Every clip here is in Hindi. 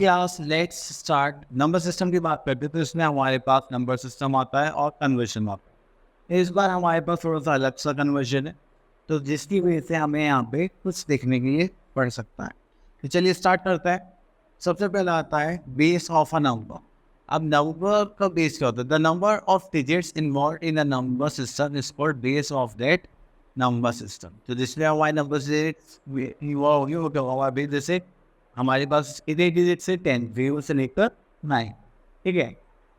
Class let's start number system की बात करते हैं, तो इसमें हमारे पास नंबर सिस्टम आता है और कन्वर्जन आता है। इस बार हमारे पास थोड़ा सा अलग सा कन्वर्जन है, तो जिसकी वजह से हमें यहाँ पे कुछ देखने के लिए पड़ सकता है। तो चलिए स्टार्ट करते हैं। सबसे पहला आता है बेस ऑफ अ नंबर। अब नंबर का बेस क्या होता है? The number of digits involve in a number system is called base of that number system. तो जिसमें हमारे नंबर से हमारे बेस, जैसे हमारे पास इतने डिजिट से 10 0 से लेकर 9, ठीक है।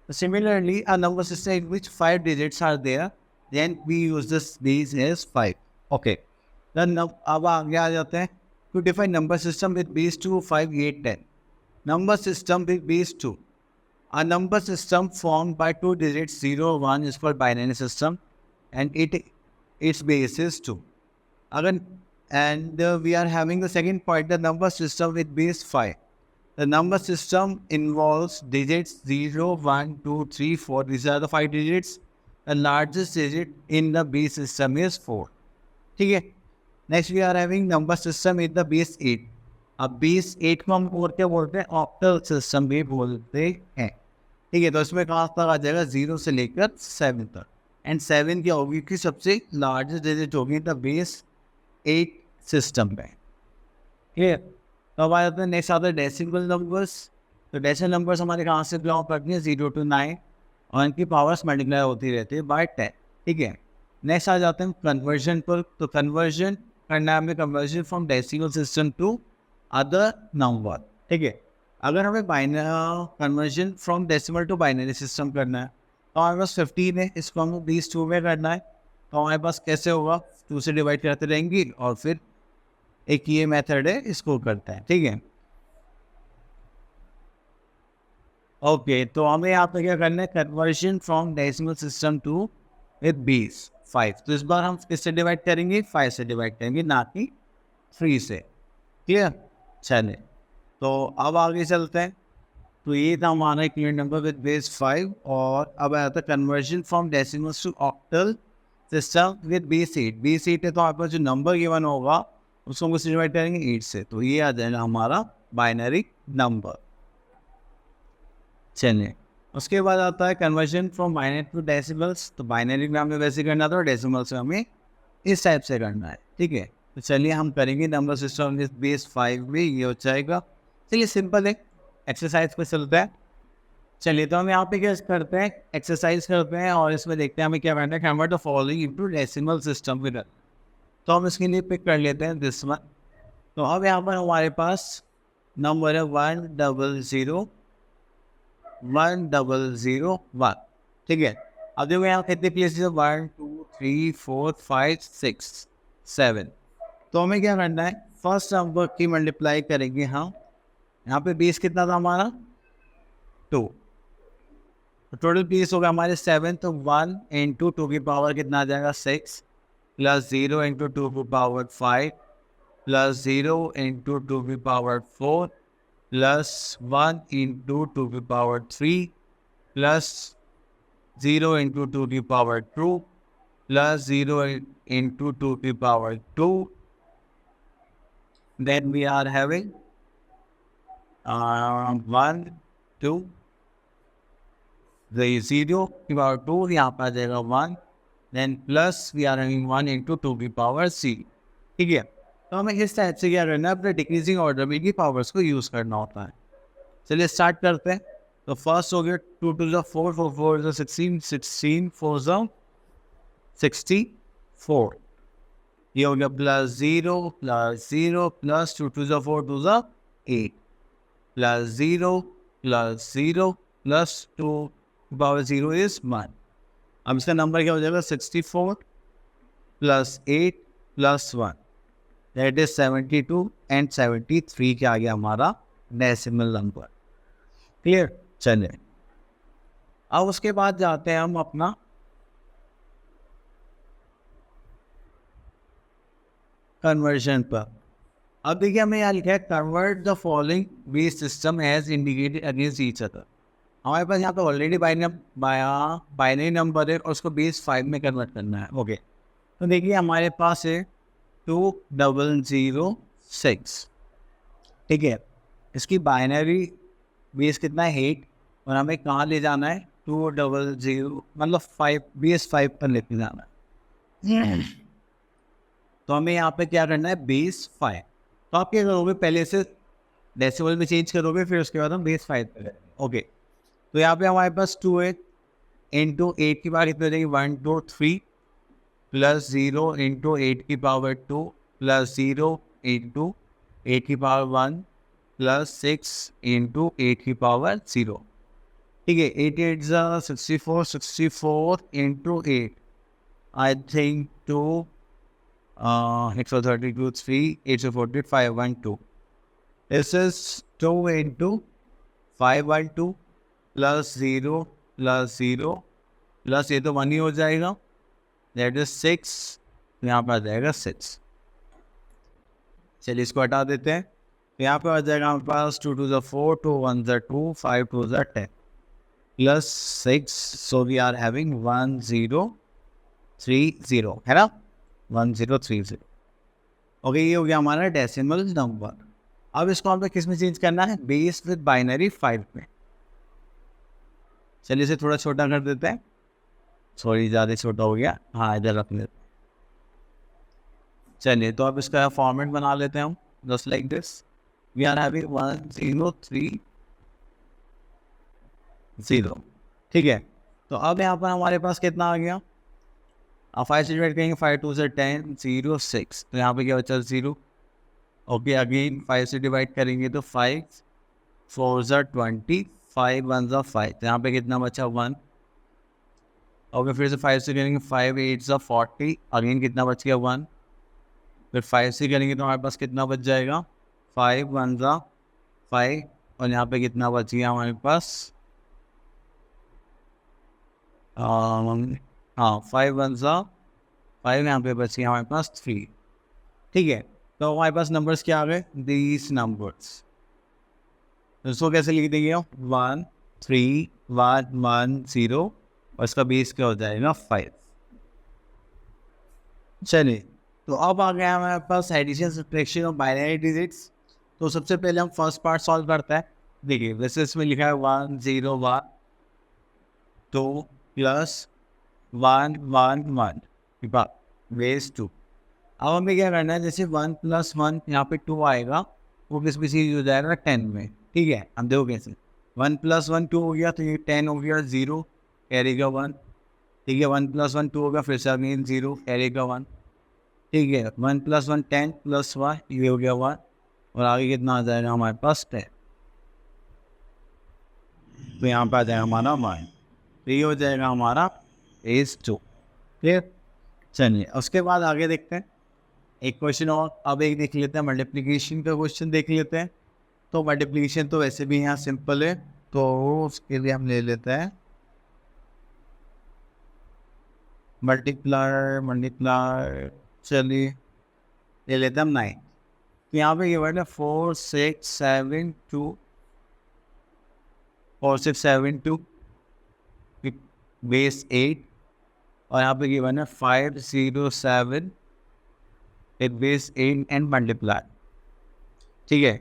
तो similarly a number system in which 5 digits are there, then we use this base as 5। Okay, अब आगे आ जाते हैं। To define number system with base 2 5 8 10। Number system with base 2, a number system formed by two digits 0 1 is called binary system, and its base is 2. Again, and we are having the second point, the number system with base 5. The number system involves digits 0 1 2 3 4. These are the 5 digits. The largest digit in the base system is 4. ठीक है। Next we are having number system with the base 8। अब बेस 8 को हम और क्या बोलते हैं? ऑक्टल सिस्टम भी बोलते हैं। ठीक है, तो इसमें कहाँ तक आ जाएगा? 0 से लेकर 7 तक। एंड 7 क्या होगी कि सबसे लार्जेस्ट डिजिट होगी द बेस 8 सिस्टम में। क्लियर? तो अब आ जाते हैं नेक्स्ट आता है डेसिमल नंबर्स। तो डेसिमल नंबर्स हमारे कहाँ से बिलोंग करती हैं? 0 to 9, और इनकी पावर्स मल्टीप्लाई होती रहती है बाय 10। ठीक है। नेक्स्ट आ जाते हैं कन्वर्जन पर। तो कन्वर्जन करना है हमें, conversion from decimal system to other number. ठीक है। अगर हमें conversion from decimal to binary system करना है, तो हमारे पास 15 है, इसको हमें 2 में करना है। तो हमारे पास कैसे होगा? 2 से डिवाइड करते रहेंगे और फिर एक ये मेथड है, इसको करता है। ठीक है। ओके, तो हमें यहाँ पे क्या करना है? Conversion from decimal system to with base 5। तो इस बार हम किससे डिवाइड करेंगे? 5 से डिवाइड करेंगे, ना कि 3 से। क्लियर? चले, तो अब आगे चलते हैं। तो ये था हमारा क्लियर नंबर विद बेस 5। और अब आया था conversion from decimals to octal system with base 8। Base 8 है, तो आपका जो नंबर गिवन होगा उसको हम किससे डिवाइड करेंगे? 8 से। तो ये आ जाएगा हमारा बाइनरी नंबर। चलिए, उसके बाद आता है conversion from binary to decimals. तो बाइनरी में हमें वैसे करना था, और डेसिमल्स में हमें इस टाइप से करना है। ठीक है, तो चलिए हम करेंगे नंबर सिस्टम विद बेस 5 में। ये हो जाएगा। चलिए सिंपल है, एक्सरसाइज पे चलता है। चलिए, तो हम यहाँ पे क्या करते हैं? एक्सरसाइज करते हैं, और इसमें देखते हैं हमें क्या करना है। Convert the following into decimal system with. तो हम इसके लिए पिक कर लेते हैं दिस वन। तो अब यहाँ पर हमारे पास नंबर है 100 1। ठीक है। अब देखो यहाँ कितने प्लेसेस है? 1 2 3 4 5 6 7। तो हमें क्या करना है? फर्स्ट नंबर की मल्टीप्लाई करेंगे हम। यहाँ पे बेस कितना था हमारा? 2। तो टोटल पीस होगा हमारे 7। तो 1 इंटू 2 की पावर कितना आ जाएगा? 6, प्लस 0 इंटू 2 की पावर 5, प्लस 0 इंटू 2 की पावर 4, प्लस 1 इंटू 2 की पावर 3, प्लस 0 इंटू 2 की पावर 2, प्लस 0 इंटू 2 की power 2. Then we are having 1 2 0 की पावर 2, यहाँ पर आ जाएगा 1, then plus we are having 1 into 2 की पावर c। ठीक है। तो हमें इस टाइप से क्या करना है? अपने डिक्रीजिंग ऑर्डर में की पावर्स को यूज़ करना होता है। चलिए स्टार्ट करते हैं। तो फर्स्ट हो गया 2 to the 4, 4 4 is 16, 16 4 is 64। ये हो गया plus 0 plus 2 to the 4 2 is 8, plus 0 plus 2 power 0 is 1। अब इसका नंबर क्या हो जाएगा? 64 plus 8 plus 1, that is 72, and 73 के आगे हमारा डेसिमल नंबर। क्लियर? चलिए, अब उसके बाद जाते हैं हम अपना कन्वर्जन पर। अब देखिए हमें यहाँ लिखा है convert the following base system as indicated against each other. हमारे पास यहाँ पे ऑलरेडी बाइनरी नंबर है, और उसको बेस 5 में कन्वर्ट करना है। ओके, तो देखिए हमारे पास है 2006। ठीक है, इसकी बाइनरी बेस कितना है 8 और हमें कहाँ ले जाना है 200 मतलब 5 बेस 5 पर लेके जाना है। तो हमें यहाँ पे क्या करना है बेस 5। तो आप क्या करोगे पहले से डेसिमल में चेंज करोगे फिर उसके बाद हम बेस 5 पे करेंगे। ओके तो यहाँ पे हमारे पास 2 है इंटू 8 की पावर कितनी हो जाएगी 1 2 3 प्लस 0 इंटू 8 की पावर 2 प्लस 0 इंटू 8 की पावर 1 प्लस 6 इंटू 8 की पावर 0। ठीक है 8 8 64 64 into 8 I think 2 832 3 845 1 2 this is 2 into 512 plus 0 plus 0 plus ये तो 1 ही हो जाएगा दैट इज 6 यहाँ पर आ जाएगा 6। चलिए इसको हटा देते हैं तो यहाँ पे आ जाएगा हमारे पास 2 2 4 2 1 2 5 2 10 plus 6 so we are having 1030 है ना 1030। ओके ये हो गया हमारा डेसिमल नंबर। अब इसको हमें किस में चेंज करना है बेस विद बाइनरी 5 में। चलिए इसे थोड़ा छोटा कर देते हैं सॉरी ज़्यादा छोटा हो गया हाँ इधर रख लेते। चलिए तो अब इसका फॉर्मेट बना लेते हैं हम just like this we are having 1030। ठीक है तो अब यहाँ पर हमारे पास कितना आ गया अब 5 से डिवाइड करेंगे 5 2 से 10 0 6 तो यहाँ पे क्या बचा 0। ओके अगेन 5 से डिवाइड करेंगे तो 5 4 20 5 1 5 तो यहाँ पे कितना बचा 1। ओके फिर से 5 से करेंगे 5 8 40 अगेन कितना बच गया 1। फिर 5 से करेंगे तो हमारे पास कितना बच जाएगा 5 1 5 और यहाँ पे कितना बच गया हमारे पास हाँ 5 1 5 यहाँ पे बच गया हमारे पास 3। ठीक है तो हमारे पास नंबर्स क्या आ गए दीज नंबर्स। इसको कैसे लिख देंगे 1 3 1 1 0 और इसका बेस क्या हो जाएगा 5। चलिए तो अब आ गया हमारे पास एडिशन सब्ट्रैक्शन और बाइनरी डिजिट्स। तो सबसे पहले हम फर्स्ट पार्ट सॉल्व करते हैं। देखिए वैसे इसमें लिखा है 1 0 1 2 प्लस 1 1 1 बेस 2। अब हमें क्या करना है जैसे 1 + 1 यहाँ पे 2 आएगा वो किस में चीज हो जाएगा 10 में। ठीक है हम देखो कैसे 1 + 1 2 हो गया तो ये 10 हो गया 0 कैरी का 1। ठीक है 1 + 1 2 होगा फिर से अगेन 0 कैरी का 1। ठीक है 1 + 1 10 + 1 ये हो गया 1 और आगे कितना आ जाएगा हमारे पास 10 तो यहाँ पे आ जाएगा हमारा 1 तो ये हो जाएगा हमारा बेस 2। क्लियर। चलिए उसके बाद आगे देखते हैं एक क्वेश्चन और अब एक देख लेते हैं मल्टीप्लिकेशन का क्वेश्चन देख लेते हैं। तो मल्टीप्लिकेशन तो वैसे भी यहाँ सिंपल है तो उसके लिए हम ले लेते हैं मल्टीप्लाई चलिए ले लेते हैं हम 9। तो यहाँ पे ये वर्ड है 4 6 7 2 4 6 7 2 बेस 8 और यहाँ पे गिवन है 5 0 7 एक बेस 8 एंड मल्टीप्लाई। ठीक है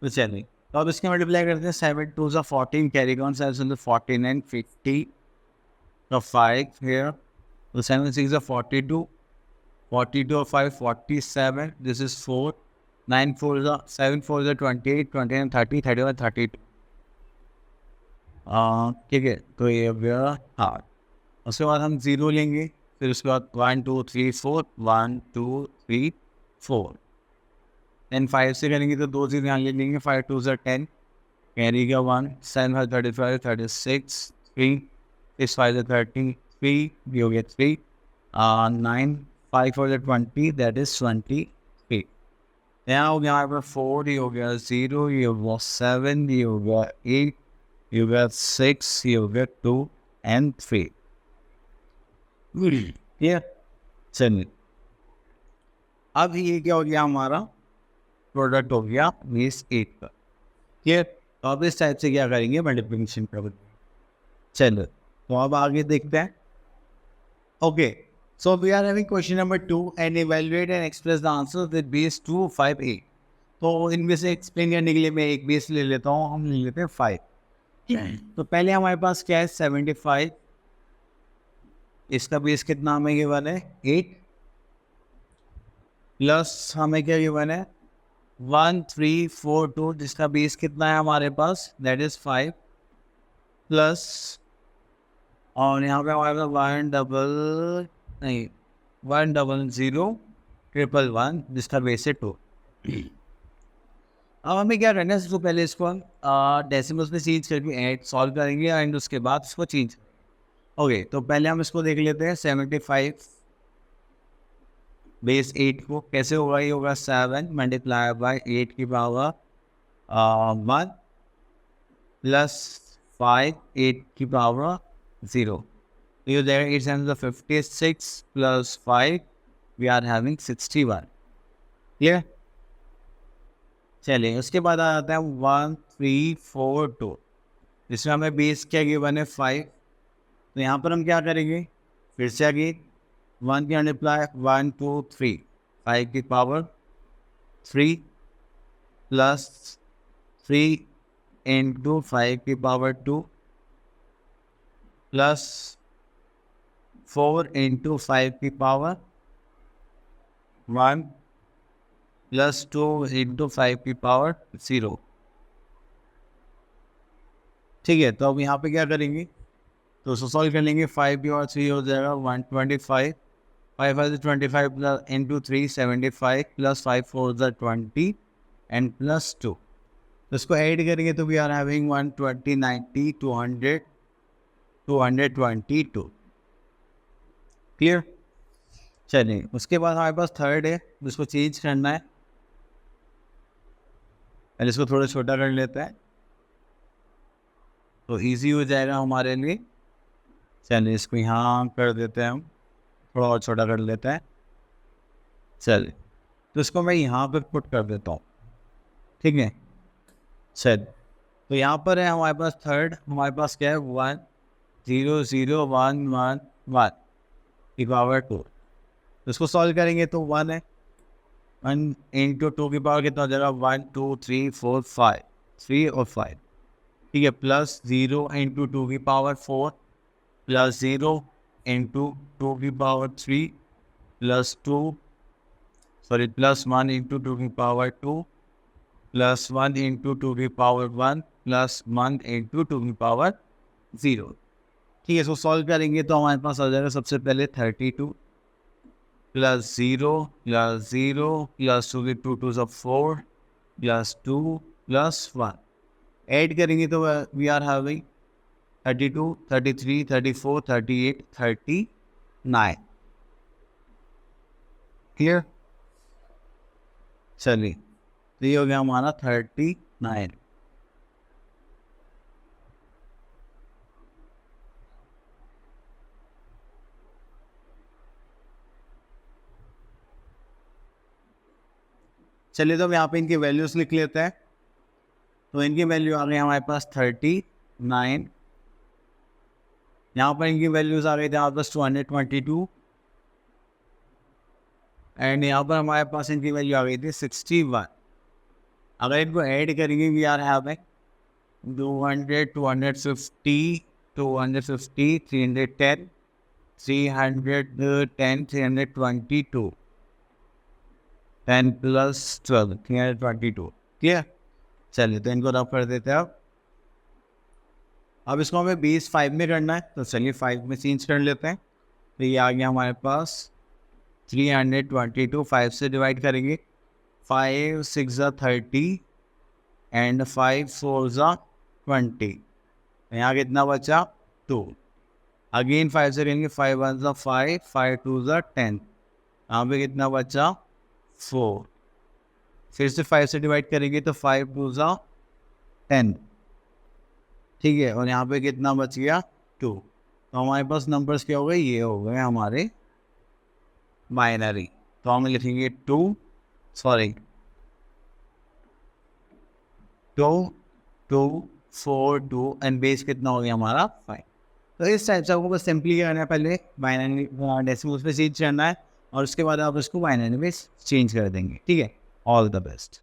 तो चलिए तो अब इसके मल्टीप्लाई करते हैं 7 2 14 कैरी ऑन 7 14 एंड 50 तो 5 here तो 7 6 42 42 और 5 47 दिस इज 4 9 4 7 4 28 20 30 31 32। ठीक है तो ये हाँ उसके बाद हम 0 लेंगे फिर उसके बाद 1 2 3 4 1 2 3 4 देन 5 से करेंगे तो 2 0 यहाँ ले लेंगे 5 2 10 कैरी का 1 7 35 36 3 6 5 13 3 भी हो गया 3 9 5 4 20 दैट इज 23। यहाँ हो गया हमारे पास 4 ये हो गया 0 ये हो गया 7 ये हो गया 8 ये हो गया 6 ये हो गया 2 and 3। ये चलिए अब ये क्या हो गया हमारा प्रोडक्ट हो गया बेस 8 का। ठीक तो अब इस टाइप से क्या करेंगे मल्टीप्लिकेशन कर। चलो तो अब आगे देखते हैं। Okay so we are having question number 2 and evaluate and express the answer with base 2 5 8। तो इनमें से एक्सप्लेन करने के लिए मैं एक बेस ले लेता हूँ, हम ले लेते हैं 5। तो पहले हमारे पास क्या है 75, इसका बेस कितना हमें गिवन है 8, प्लस हमें क्या गिवन है 1342, जिसका बेस कितना है हमारे पास दैट इज 5, प्लस और यहाँ पे हमारे पास 100 जिसका बेस है 2। अब हमें क्या करना है, सबसे पहले इसको हम डेसिमल्स में चेंज करके ऐड सॉल्व करेंगे एंड उसके बाद इसको चेंज। ओके, तो पहले हम इसको देख लेते हैं 75 बेस 8 को कैसे होगा, ये होगा 7 मल्टीप्लाई बाई 8 की पावर 1 प्लस 5 8 की power 0। You there it's under 56 plus 5 we are having 61। Clear? चलिए उसके बाद आ जाता है 1342, जिसमें हमें बेस क्या गिवन है 5। तो यहाँ पर हम क्या करेंगे, फिर से आगे 1 की मल्टीप्लाई 1 2 3 5 की पावर 3 प्लस 3 इंटू 5 की पावर 2 प्लस 4 इंटू 5 की पावर 1 प्लस 2 इंटू 5 की पावर 0। ठीक है, तो अब यहाँ पे क्या करेंगे, तो उसको सॉल्व कर लेंगे। 5 की और 3 हो जाएगा 125, 5 5 25 plus into 3 75 plus 5 4 20 and plus 2। तो इसको ऐड करेंगे तो वी आर हैविंग 120 90 200 222। क्लियर? चलिए उसके बाद हमारे पास थर्ड है, जिसको चेंज करना है। पहले इसको थोड़ा छोटा कर लेते हैं तो इजी हो जाएगा हमारे लिए। चलिए इसको यहाँ कर देते हैं, हम थोड़ा और छोटा कर लेते हैं। चलिए तो इसको मैं यहाँ पे पुट कर देता हूँ, ठीक है। चल तो यहाँ पर है हमारे पास थर्ड, हमारे पास क्या है 1 0 0 1 1 1 की पावर 2। तो इसको सॉल्व करेंगे तो 1 है, 1 इंटू 2 की पावर कितना हो जाएगा 1 2 3 4 5 3 और 5, ठीक है। प्लस 0 इंटू 2 की पावर 4 प्लस 0 इंटू 2 की पावर 3 प्लस 1 इंटू 2 की पावर 2 प्लस 1 इंटू 2 की पावर 1 प्लस 1 इंटू 2 की पावर 0। ठीक है, इसको सॉल्व करेंगे तो हमारे पास आ जाएगा सबसे पहले 32 प्लस 0 प्लस 0 प्लस 2 की 2 2 4 प्लस 2 प्लस 1। ऐड करेंगे तो वी आर हैविंग 32 33 34 38 39। क्लियर? चलिए तो ये हो गया हमारा 39। चलिए तो हम यहाँ पे इनकी वैल्यूज लिख लेते हैं। तो इनकी वैल्यू आ गई हमारे पास 39, यहाँ पर इनकी वैल्यूज आ गई थी हमारे पास 222 एंड यहाँ पर हमारे पास इनकी वैल्यू आ गई थी 61। अगर इनको ऐड करेंगे we are having 200 250 250 310 310 322 10 plus 12 322। Clear? चलिए तो इनको रफ कर देते हैं। अब इसको हमें बेस 5 में करना है, तो चलिए 5 में चेंज कर लेते हैं। तो ये आ गया हमारे पास 322, 5 से डिवाइड करेंगे 5 6 30 एंड 5 4 20। यहाँ कितना बचा 2। अगेन 5 से करेंगे 5 1 5 5 2 10, यहाँ पे कितना बचा 4। फिर से 5 से डिवाइड करेंगे तो 5 2 10, ठीक है। और यहाँ पे कितना बच गया 2। तो हमारे पास नंबर्स क्या हो गए, ये हो गए हमारे बाइनरी। तो हम लिखेंगे 2 4 2 एंड बेस कितना हो गया हमारा 5। तो इस टाइप से आपको बस सिंपली करना है, पहले बाइनरी डेसिमल्स में चेंज करना है और उसके बाद आप इसको बाइनरी में चेंज कर देंगे, ठीक है। All the best.